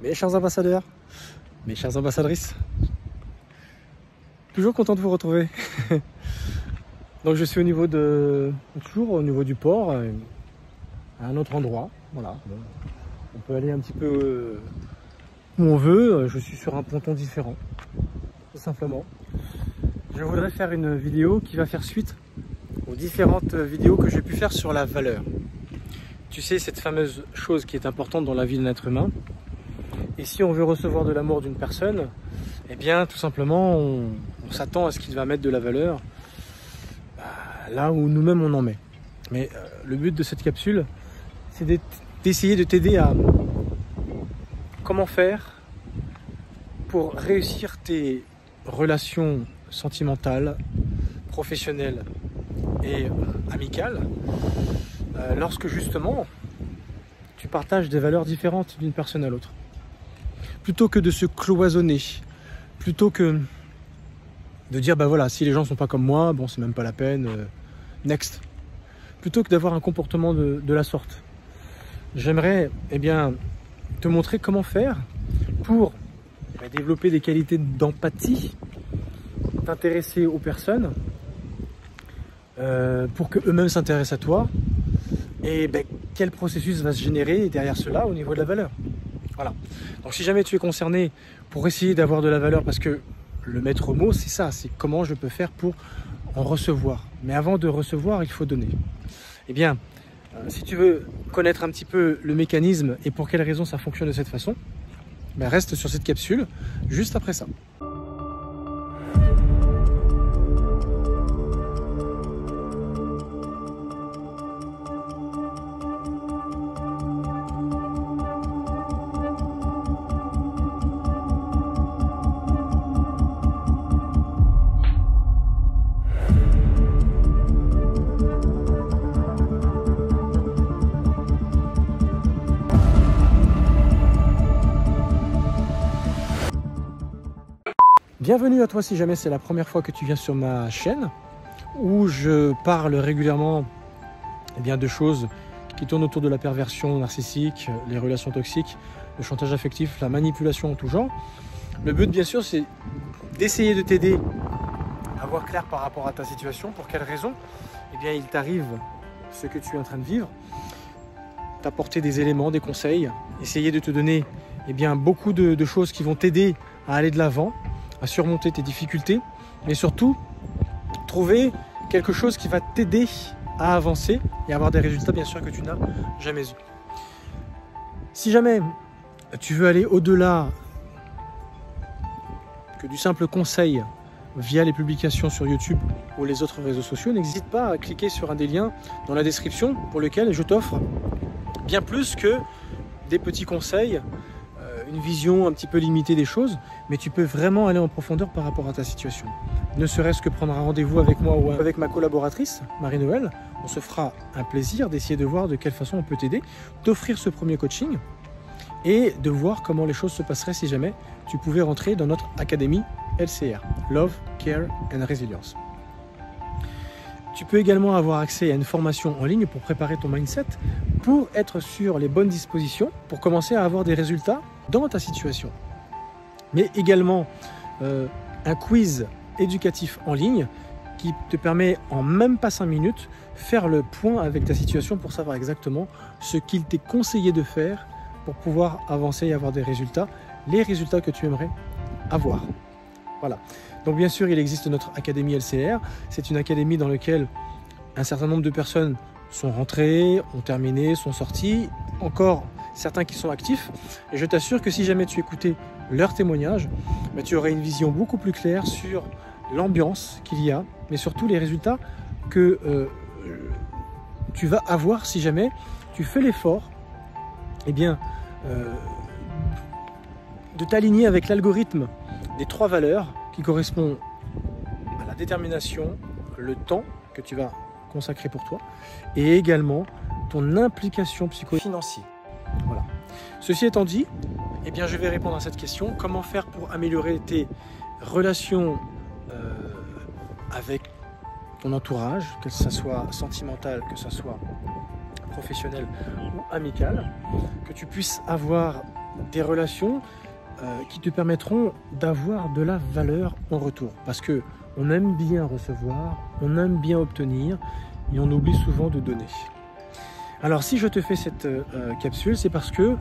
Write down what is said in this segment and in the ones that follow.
Mes chers ambassadeurs, mes chères ambassadrices, toujours content de vous retrouver. Donc je suis toujours au niveau du port, à un autre endroit. Voilà. Bon, on peut aller un petit peu où on veut. Je suis sur un ponton différent, tout simplement. Je voudrais faire une vidéo qui va faire suite aux différentes vidéos que j'ai pu faire sur la valeur. Tu sais, cette fameuse chose qui est importante dans la vie d'un être humain. Et si on veut recevoir de l'amour d'une personne, eh bien tout simplement on s'attend à ce qu'il va mettre de la valeur là où nous-mêmes on en met. Mais le but de cette capsule, c'est d'essayer de t'aider à comment faire pour réussir tes relations sentimentales, professionnelles et amicales, lorsque justement tu partages des valeurs différentes d'une personne à l'autre. Plutôt que de se cloisonner, plutôt que de dire bah voilà, si les gens sont pas comme moi, bon c'est même pas la peine, next. Plutôt que d'avoir un comportement de la sorte. J'aimerais te montrer comment faire pour développer des qualités d'empathie, t'intéresser aux personnes, pour que eux-mêmes s'intéressent à toi, et quel processus va se générer derrière cela au niveau de la valeur. Voilà. Donc si jamais tu es concerné pour essayer d'avoir de la valeur, parce que le maître mot c'est ça, c'est comment je peux faire pour en recevoir. Mais avant de recevoir, il faut donner. Eh bien, si tu veux connaître un petit peu le mécanisme et pour quelles raisons ça fonctionne de cette façon, reste sur cette capsule juste après ça. Bienvenue à toi si jamais c'est la première fois que tu viens sur ma chaîne où je parle régulièrement de choses qui tournent autour de la perversion narcissique, les relations toxiques, le chantage affectif, la manipulation en tout genre. Le but bien sûr c'est d'essayer de t'aider à voir clair par rapport à ta situation, pour quelles raisons il t'arrive ce que tu es en train de vivre, t'apporter des éléments, des conseils, essayer de te donner beaucoup de choses qui vont t'aider à aller de l'avant, à surmonter tes difficultés, mais surtout trouver quelque chose qui va t'aider à avancer et avoir des résultats bien sûr que tu n'as jamais eu. Si jamais tu veux aller au-delà que du simple conseil via les publications sur YouTube ou les autres réseaux sociaux, n'hésite pas à cliquer sur un des liens dans la description pour lequel je t'offre bien plus que des petits conseils, une vision un petit peu limitée des choses, mais tu peux vraiment aller en profondeur par rapport à ta situation. Ne serait-ce que prendre un rendez-vous avec moi ou avec ma collaboratrice, Marie-Noël, on se fera un plaisir d'essayer de voir de quelle façon on peut t'aider, t'offrir ce premier coaching et de voir comment les choses se passeraient si jamais tu pouvais rentrer dans notre académie LCR, Love, Care and Resilience. Tu peux également avoir accès à une formation en ligne pour préparer ton mindset, pour être sur les bonnes dispositions, pour commencer à avoir des résultats dans ta situation. Mais également un quiz éducatif en ligne qui te permet en même pas 5 minutes faire le point avec ta situation pour savoir exactement ce qu'il t'est conseillé de faire pour pouvoir avancer et avoir des résultats, les résultats que tu aimerais avoir. Voilà. Donc bien sûr, il existe notre académie LCR. C'est une académie dans laquelle un certain nombre de personnes sont rentrées, ont terminé, sont sorties, encore certains qui sont actifs. Et je t'assure que si jamais tu écoutais leurs témoignages, tu aurais une vision beaucoup plus claire sur l'ambiance qu'il y a, mais surtout les résultats que tu vas avoir si jamais tu fais l'effort de t'aligner avec l'algorithme des 3 valeurs qui correspondent à la détermination, le temps que tu vas consacrer pour toi et également ton implication psycho-financière. Voilà. Ceci étant dit, je vais répondre à cette question. Comment faire pour améliorer tes relations avec ton entourage, que ce soit sentimental, que ce soit professionnel ou amical, que tu puisses avoir des relations qui te permettront d'avoir de la valeur en retour. Parce que on aime bien recevoir, on aime bien obtenir, et on oublie souvent de donner. Alors si je te fais cette capsule, c'est parce que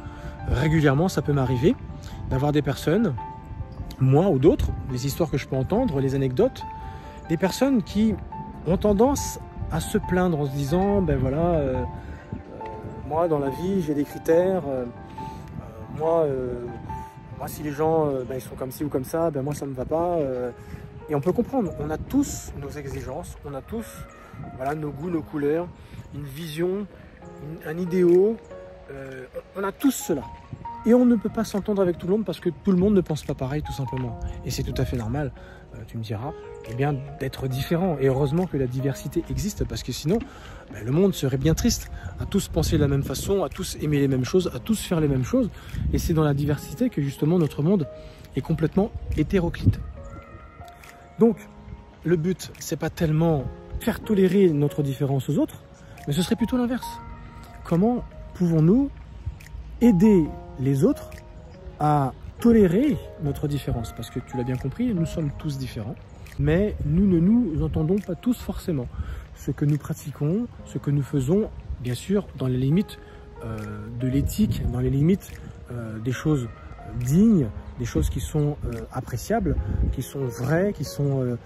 régulièrement ça peut m'arriver d'avoir des personnes, moi ou d'autres, les histoires que je peux entendre, les anecdotes, des personnes qui ont tendance à se plaindre en se disant, ben voilà, moi dans la vie j'ai des critères, moi si les gens ils sont comme ci ou comme ça, ben moi ça me va pas. Et on peut comprendre, on a tous nos exigences, on a tous voilà, nos goûts, nos couleurs, une vision, un idéal, on a tous cela. Et on ne peut pas s'entendre avec tout le monde parce que tout le monde ne pense pas pareil tout simplement. Et c'est tout à fait normal, tu me diras, eh bien d'être différent. Et heureusement que la diversité existe parce que sinon, ben, le monde serait bien triste à tous penser de la même façon, à tous aimer les mêmes choses, à tous faire les mêmes choses. Et c'est dans la diversité que justement notre monde est complètement hétéroclite. Donc, le but, c'est pas tellement faire tolérer notre différence aux autres, mais ce serait plutôt l'inverse. Comment pouvons-nous aider les autres à tolérer notre différence? Parce que tu l'as bien compris, nous sommes tous différents, mais nous ne nous entendons pas tous forcément. Ce que nous pratiquons, ce que nous faisons, bien sûr, dans les limites de l'éthique, dans les limites des choses dignes, des choses qui sont appréciables, qui sont vraies, qui sont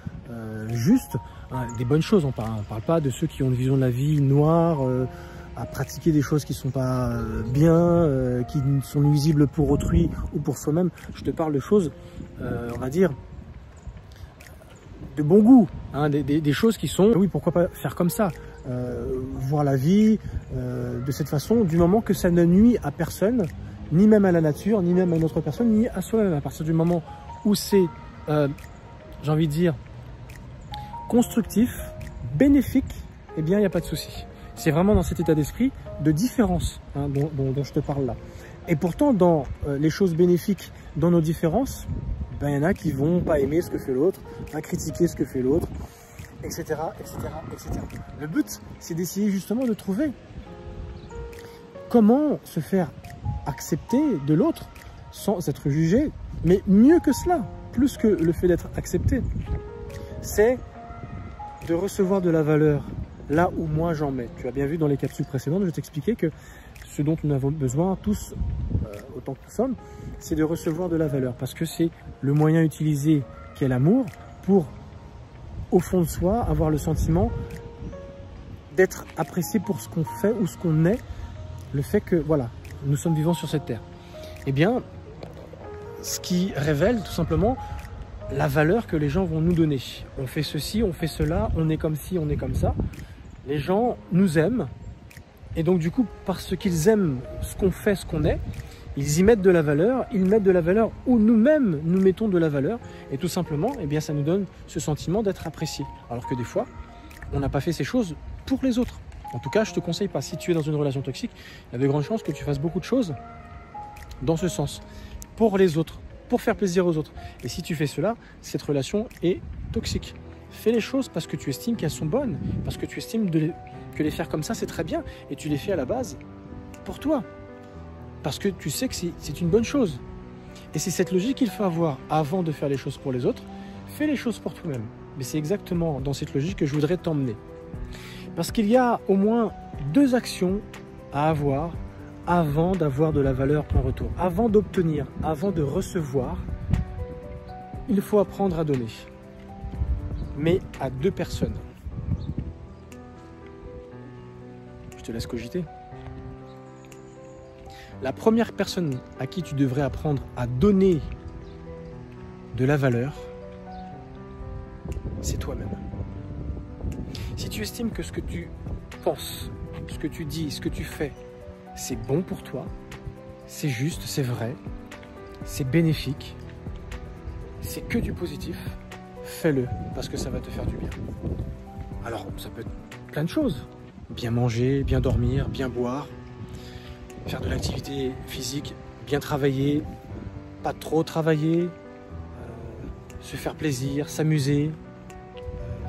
justes, hein, des bonnes choses. On parle pas de ceux qui ont une vision de la vie noire, à pratiquer des choses qui ne sont pas bien, qui sont nuisibles pour autrui ou pour soi-même. Je te parle de choses, on va dire, de bon goût, hein, des choses qui sont, oui, pourquoi pas faire comme ça, voir la vie de cette façon, du moment que ça ne nuit à personne, ni même à la nature, ni même à une autre personne, ni à soi-même. À partir du moment où c'est, j'ai envie de dire, constructif, bénéfique, eh bien, il n'y a pas de souci. C'est vraiment dans cet état d'esprit de différence hein, dont je te parle là. Et pourtant, dans les choses bénéfiques, dans nos différences, ben, il y en a qui vont pas aimer ce que fait l'autre, à critiquer ce que fait l'autre, etc., etc., etc. Le but, c'est d'essayer justement de trouver comment se faire accepter de l'autre sans être jugé, mais mieux que cela, plus que le fait d'être accepté, c'est de recevoir de la valeur là où moi j'en mets. Tu as bien vu dans les capsules précédentes, je t'expliquais que ce dont nous avons besoin tous, autant que nous sommes, c'est de recevoir de la valeur, parce que c'est le moyen utilisé qu'est l'amour pour, au fond de soi, avoir le sentiment d'être apprécié pour ce qu'on fait ou ce qu'on est, le fait que, voilà, nous sommes vivants sur cette terre. Eh bien, ce qui révèle tout simplement la valeur que les gens vont nous donner. On fait ceci, on fait cela, on est comme ci, on est comme ça. Les gens nous aiment, et donc du coup, parce qu'ils aiment ce qu'on fait, ce qu'on est, ils y mettent de la valeur, ils mettent de la valeur où nous-mêmes nous mettons de la valeur, et tout simplement, eh bien, ça nous donne ce sentiment d'être apprécié. Alors que des fois, on n'a pas fait ces choses pour les autres. En tout cas, je ne te conseille pas, si tu es dans une relation toxique, il y a de grandes chances que tu fasses beaucoup de choses dans ce sens, pour les autres, pour faire plaisir aux autres. Et si tu fais cela, cette relation est toxique. Fais les choses parce que tu estimes qu'elles sont bonnes, parce que tu estimes que les faire comme ça, c'est très bien, et tu les fais à la base pour toi, parce que tu sais que c'est une bonne chose. Et c'est cette logique qu'il faut avoir avant de faire les choses pour les autres. Fais les choses pour toi-même. Mais c'est exactement dans cette logique que je voudrais t'emmener. Parce qu'il y a au moins 2 actions à avoir avant d'avoir de la valeur en retour. Avant d'obtenir, avant de recevoir, il faut apprendre à donner. Mais à 2 personnes. Je te laisse cogiter. La première personne à qui tu devrais apprendre à donner de la valeur, c'est toi-même. Si tu estimes que ce que tu penses, ce que tu dis, ce que tu fais, c'est bon pour toi, c'est juste, c'est vrai, c'est bénéfique, c'est que du positif, fais-le parce que ça va te faire du bien. Alors, ça peut être plein de choses. Bien manger, bien dormir, bien boire, faire de l'activité physique, bien travailler, pas trop travailler, se faire plaisir, s'amuser,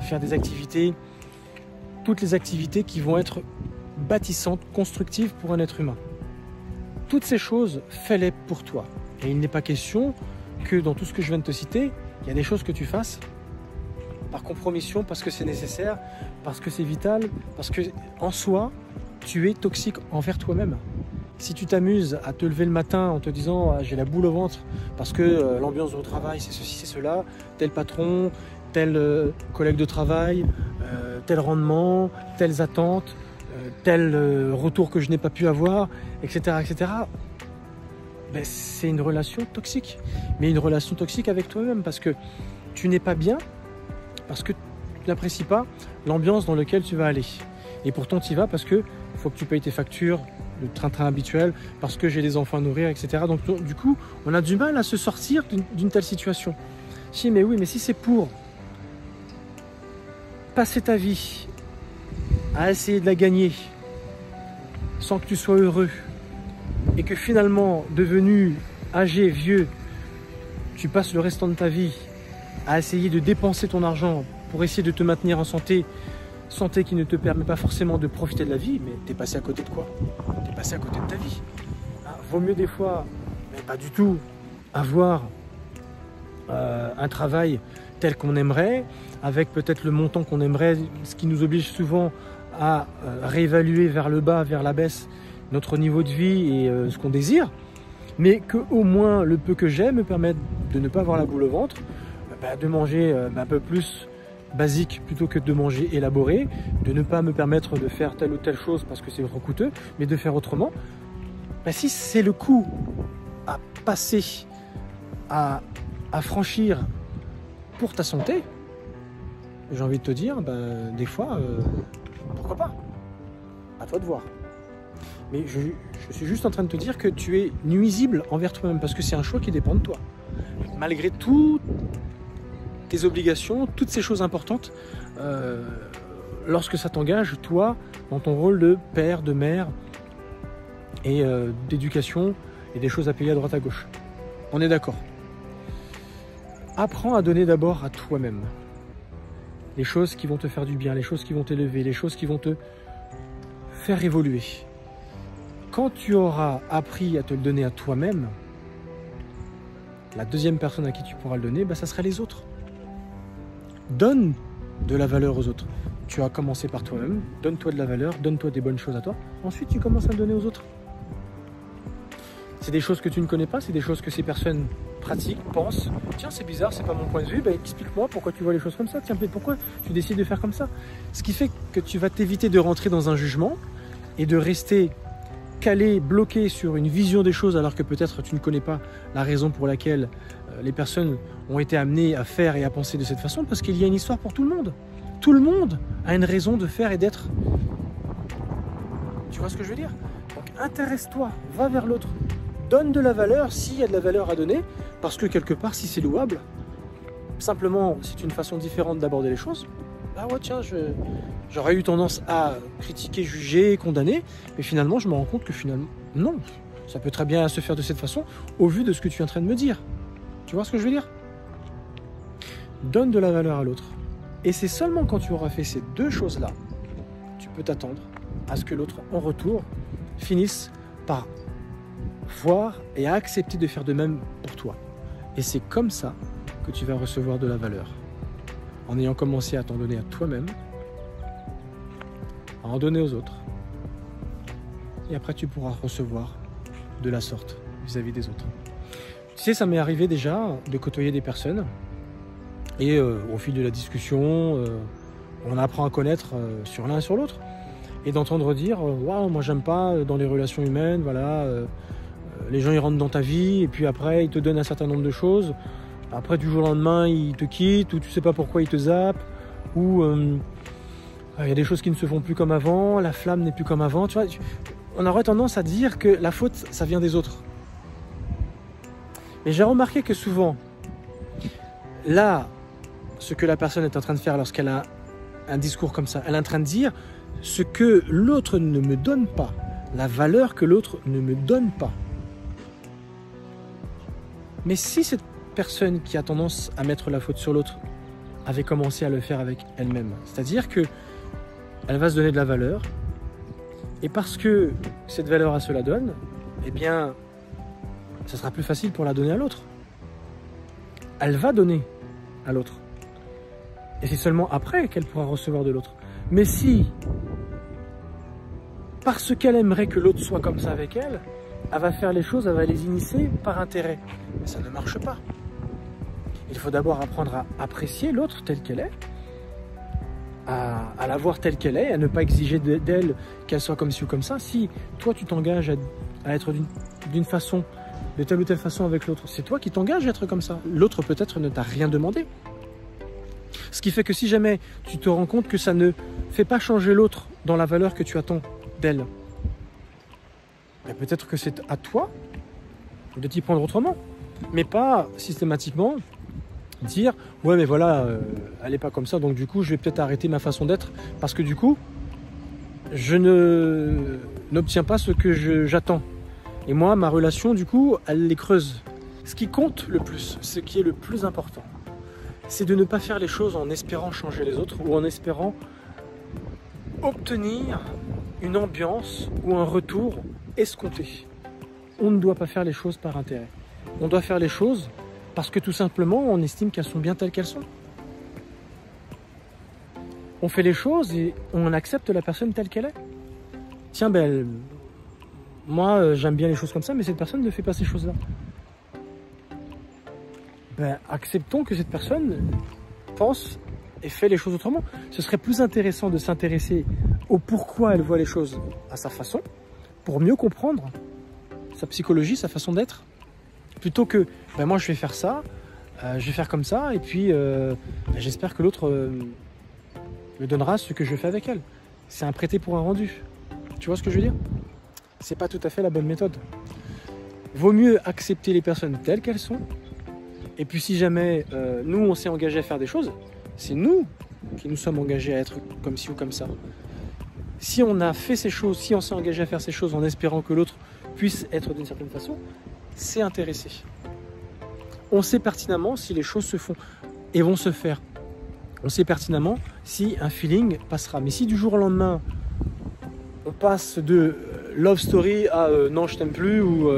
faire des activités, toutes les activités qui vont être bâtissantes, constructives pour un être humain. Toutes ces choses, fais-les pour toi. Et il n'est pas question que dans tout ce que je viens de te citer, il y a des choses que tu fasses par compromission, parce que c'est nécessaire, parce que c'est vital, parce que en soi, tu es toxique envers toi-même. Si tu t'amuses à te lever le matin en te disant ah, j'ai la boule au ventre parce que l'ambiance au travail c'est ceci, c'est cela, tel patron, tel collègue de travail, tel rendement, telles attentes, tel retour que je n'ai pas pu avoir, etc. etc. Ben, c'est une relation toxique. Mais une relation toxique avec toi-même parce que tu n'es pas bien, parce que tu n'apprécies pas l'ambiance dans laquelle tu vas aller. Et pourtant tu y vas parce que il faut que tu payes tes factures, le train-train habituel, parce que j'ai des enfants à nourrir, etc. Donc du coup, on a du mal à se sortir d'une telle situation. Si, mais oui, mais si c'est pour passer ta vie à essayer de la gagner sans que tu sois heureux et que finalement, devenu âgé, vieux, tu passes le restant de ta vie à essayer de dépenser ton argent pour essayer de te maintenir en santé, santé qui ne te permet pas forcément de profiter de la vie, mais t'es passé à côté de quoi? T'es passé à côté de ta vie. Vaut mieux des fois, mais pas du tout, avoir un travail tel qu'on aimerait, avec peut-être le montant qu'on aimerait, ce qui nous oblige souvent à réévaluer vers le bas, vers la baisse, notre niveau de vie et ce qu'on désire, mais que au moins le peu que j'ai me permette de ne pas avoir la boule au ventre, de manger un peu plus basique plutôt que de manger élaboré, de ne pas me permettre de faire telle ou telle chose parce que c'est trop coûteux, mais de faire autrement. Si c'est le coup à passer, à franchir pour ta santé, j'ai envie de te dire, des fois, pourquoi pas? À toi de voir. Mais je suis juste en train de te dire que tu es nuisible envers toi-même parce que c'est un choix qui dépend de toi. Malgré tout, tes obligations, toutes ces choses importantes, lorsque ça t'engage, toi, dans ton rôle de père, de mère et d'éducation et des choses à payer à droite à gauche. On est d'accord. Apprends à donner d'abord à toi-même les choses qui vont te faire du bien, les choses qui vont t'élever, les choses qui vont te faire évoluer. Quand tu auras appris à te le donner à toi-même, la deuxième personne à qui tu pourras le donner, ça sera les autres. Donne de la valeur aux autres. Tu as commencé par toi-même, donne-toi de la valeur, donne-toi des bonnes choses à toi. Ensuite, tu commences à le donner aux autres. C'est des choses que tu ne connais pas, c'est des choses que ces personnes pratiquent, pensent. Tiens, c'est bizarre, c'est pas mon point de vue. Explique-moi pourquoi tu vois les choses comme ça. Tiens, pourquoi tu décides de faire comme ça. Ce qui fait que tu vas t'éviter de rentrer dans un jugement et de rester calé, bloqué sur une vision des choses alors que peut-être tu ne connais pas la raison pour laquelle les personnes ont été amenées à faire et à penser de cette façon, parce qu'il y a une histoire pour tout le monde. Tout le monde a une raison de faire et d'être. Tu vois ce que je veux dire? Donc intéresse-toi, va vers l'autre, donne de la valeur s'il y a de la valeur à donner, parce que quelque part, si c'est louable, simplement c'est une façon différente d'aborder les choses. Ouais, tiens, j'aurais eu tendance à critiquer, juger, condamner, mais finalement je me rends compte que finalement, non, ça peut très bien se faire de cette façon au vu de ce que tu es en train de me dire. Tu vois ce que je veux dire? Donne de la valeur à l'autre. Et c'est seulement quand tu auras fait ces deux choses-là, tu peux t'attendre à ce que l'autre, en retour, finisse par voir et à accepter de faire de même pour toi. Et c'est comme ça que tu vas recevoir de la valeur. En ayant commencé à t'en donner à toi-même, à en donner aux autres. Et après, tu pourras recevoir de la sorte vis-à-vis des autres. Tu sais, ça m'est arrivé déjà de côtoyer des personnes et au fil de la discussion, on apprend à connaître sur l'un et sur l'autre et d'entendre dire « Waouh, moi j'aime pas dans les relations humaines, voilà, les gens ils rentrent dans ta vie et puis après ils te donnent un certain nombre de choses. Après du jour au lendemain ils te quittent ou tu sais pas pourquoi ils te zappent ou il y a des choses qui ne se font plus comme avant, la flamme n'est plus comme avant. » Tu vois, on aurait tendance à dire que la faute ça vient des autres. Mais j'ai remarqué que souvent, là, ce que la personne est en train de faire lorsqu'elle a un discours comme ça, elle est en train de dire ce que l'autre ne me donne pas, la valeur que l'autre ne me donne pas. Mais si cette personne qui a tendance à mettre la faute sur l'autre avait commencé à le faire avec elle-même, c'est-à-dire que elle va se donner de la valeur, et parce que cette valeur elle se la donne, eh bien, ça sera plus facile pour la donner à l'autre. Elle va donner à l'autre. Et c'est seulement après qu'elle pourra recevoir de l'autre. Mais si, parce qu'elle aimerait que l'autre soit comme ça avec elle, elle va faire les choses, elle va les initier par intérêt. Mais ça ne marche pas. Il faut d'abord apprendre à apprécier l'autre telle qu'elle est, à la voir telle qu'elle est, à ne pas exiger d'elle qu'elle soit comme ci ou comme ça. Si toi tu t'engages à être d'une façon, de telle ou telle façon avec l'autre, c'est toi qui t'engages à être comme ça. L'autre peut-être ne t'a rien demandé. Ce qui fait que si jamais tu te rends compte que ça ne fait pas changer l'autre dans la valeur que tu attends d'elle, ben peut-être que c'est à toi de t'y prendre autrement. Mais pas systématiquement dire « ouais mais voilà, elle n'est pas comme ça, donc du coup je vais peut-être arrêter ma façon d'être parce que du coup je n'obtiens pas ce que j'attends. Et moi, ma relation, du coup, elle les creuse. » Ce qui compte le plus, ce qui est le plus important, c'est de ne pas faire les choses en espérant changer les autres ou en espérant obtenir une ambiance ou un retour escompté. On ne doit pas faire les choses par intérêt. On doit faire les choses parce que tout simplement, on estime qu'elles sont bien telles qu'elles sont. On fait les choses et on accepte la personne telle qu'elle est. Tiens, ben, moi, j'aime bien les choses comme ça, mais cette personne ne fait pas ces choses-là. Ben, acceptons que cette personne pense et fait les choses autrement. Ce serait plus intéressant de s'intéresser au pourquoi elle voit les choses à sa façon, pour mieux comprendre sa psychologie, sa façon d'être, plutôt que ben moi je vais faire ça, je vais faire comme ça, et puis ben, j'espère que l'autre me donnera ce que je fais avec elle. C'est un prêté pour un rendu. Tu vois ce que je veux dire? C'est pas tout à fait la bonne méthode. Vaut mieux accepter les personnes telles qu'elles sont. Et puis si jamais nous on s'est engagé à faire des choses, c'est nous qui nous sommes engagés à être comme ci ou comme ça. Si on a fait ces choses, si on s'est engagé à faire ces choses en espérant que l'autre puisse être d'une certaine façon, c'est intéressé. On sait pertinemment si les choses se font et vont se faire. On sait pertinemment si un feeling passera. Mais si du jour au lendemain, on passe de love story à non je t'aime plus ou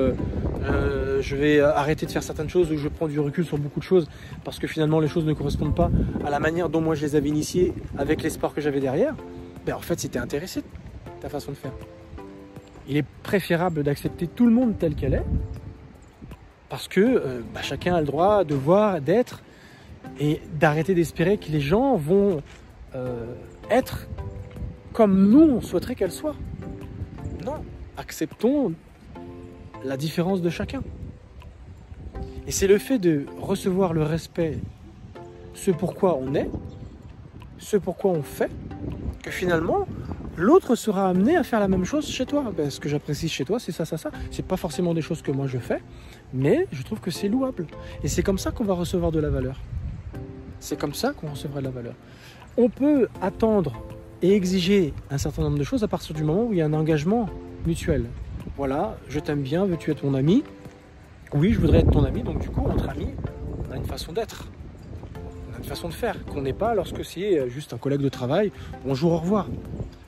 je vais arrêter de faire certaines choses ou je prends du recul sur beaucoup de choses parce que finalement les choses ne correspondent pas à la manière dont moi je les avais initiées avec l'espoir que j'avais derrière, ben en fait c'était intéressé de ta façon de faire. Il est préférable d'accepter tout le monde tel qu'elle est parce que ben, chacun a le droit de voir, d'être et d'arrêter d'espérer que les gens vont être comme nous on souhaiterait qu'elles soient. Non, acceptons la différence de chacun. Et c'est le fait de recevoir le respect, ce pourquoi on est, ce pourquoi on fait, que finalement, l'autre sera amené à faire la même chose chez toi. Ben, ce que j'apprécie chez toi, c'est ça, ça, ça. C'est pas forcément des choses que moi je fais, mais je trouve que c'est louable. Et c'est comme ça qu'on va recevoir de la valeur. C'est comme ça qu'on recevra de la valeur. On peut attendre et exiger un certain nombre de choses à partir du moment où il y a un engagement mutuel. Voilà, je t'aime bien, veux-tu être mon ami? Oui, je voudrais être ton ami, donc du coup, entre amis, on a une façon d'être, on a une façon de faire, qu'on n'est pas lorsque c'est juste un collègue de travail, bonjour, au revoir,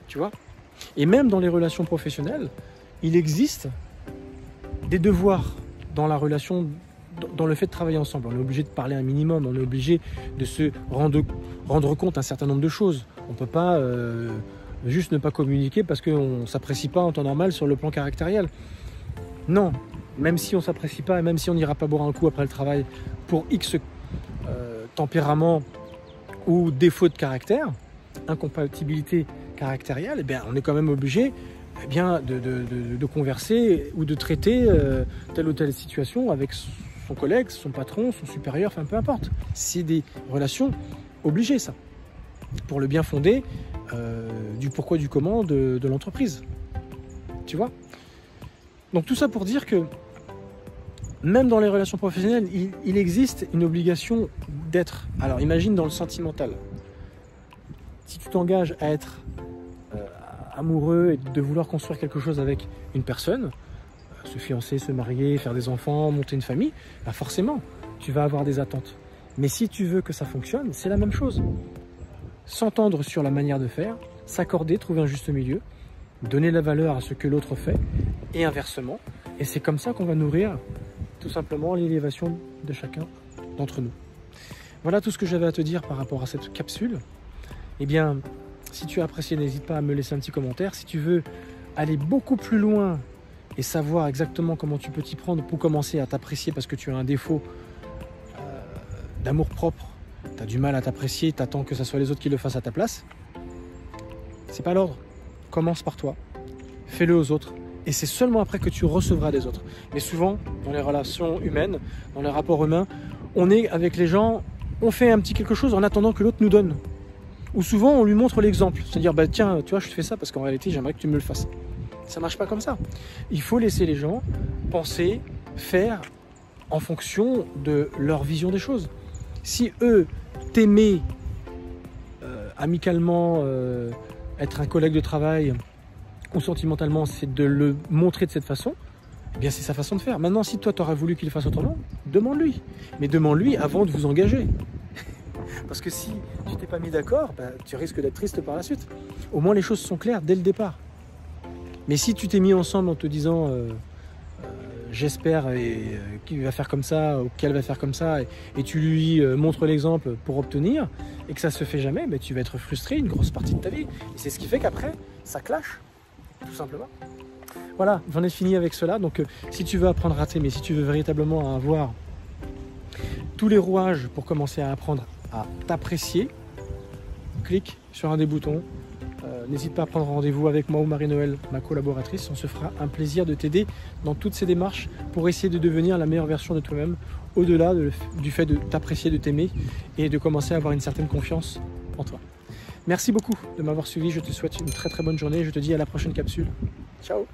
tu vois? Et même dans les relations professionnelles, il existe des devoirs dans la relation, dans le fait de travailler ensemble. On est obligé de parler un minimum, on est obligé de se rendre compte un certain nombre de choses. On ne peut pas juste ne pas communiquer parce qu'on ne s'apprécie pas en temps normal sur le plan caractériel. Non, même si on ne s'apprécie pas et même si on n'ira pas boire un coup après le travail pour X tempérament ou défaut de caractère, incompatibilité caractérielle, eh bien, on est quand même obligé eh bien, de converser ou de traiter telle ou telle situation avec son collègue, son patron, son supérieur, enfin peu importe. C'est des relations obligées, ça, pour le bien fondé du pourquoi du comment de l'entreprise. Tu vois? Donc tout ça pour dire que même dans les relations professionnelles, il existe une obligation d'être. Alors imagine dans le sentimental. Si tu t'engages à être amoureux et de vouloir construire quelque chose avec une personne, se fiancer, se marier, faire des enfants, monter une famille, bah forcément, tu vas avoir des attentes. Mais si tu veux que ça fonctionne, c'est la même chose. S'entendre sur la manière de faire, s'accorder, trouver un juste milieu, donner la valeur à ce que l'autre fait, et inversement, Et c'est comme ça qu'on va nourrir tout simplement l'élévation de chacun d'entre nous. Voilà tout ce que j'avais à te dire par rapport à cette capsule. Eh bien, si tu as apprécié, n'hésite pas à me laisser un petit commentaire. Si tu veux aller beaucoup plus loin et savoir exactement comment tu peux t'y prendre pour commencer à t'apprécier parce que tu as un défaut d'amour-propre, tu as du mal à t'apprécier, tu attends que ce soit les autres qui le fassent à ta place, c'est pas l'ordre. Commence par toi, fais-le aux autres, et c'est seulement après que tu recevras des autres. Mais souvent, dans les relations humaines, dans les rapports humains, on est avec les gens, on fait un petit quelque chose en attendant que l'autre nous donne. Ou souvent, on lui montre l'exemple, c'est-à-dire, bah, tiens, tu vois, je te fais ça parce qu'en réalité, j'aimerais que tu me le fasses. Ça marche pas comme ça. Il faut laisser les gens penser, faire en fonction de leur vision des choses. Si eux t'aimaient amicalement, être un collègue de travail ou sentimentalement, c'est de le montrer de cette façon, eh bien c'est sa façon de faire. Maintenant, si toi tu aurais voulu qu'il le fasse autrement, demande-lui. Mais demande-lui avant de vous engager. Parce que si tu t'es pas mis d'accord, bah, tu risques d'être triste par la suite. Au moins les choses sont claires dès le départ. Mais si tu t'es mis ensemble en te disant j'espère qu'il va faire comme ça ou qu'elle va faire comme ça et tu lui montres l'exemple pour obtenir et que ça se fait jamais, bah, tu vas être frustré une grosse partie de ta vie. Et c'est ce qui fait qu'après, ça clash, tout simplement. Voilà, j'en ai fini avec cela. Donc si tu veux apprendre à t'aimer, si tu veux véritablement avoir tous les rouages pour commencer à apprendre à t'apprécier, clique sur un des boutons. N'hésite pas à prendre rendez-vous avec moi ou Marie-Noël, ma collaboratrice. On se fera un plaisir de t'aider dans toutes ces démarches pour essayer de devenir la meilleure version de toi-même, au-delà du fait de t'apprécier, de t'aimer et de commencer à avoir une certaine confiance en toi. Merci beaucoup de m'avoir suivi. Je te souhaite une très très bonne journée. Je te dis à la prochaine capsule. Ciao!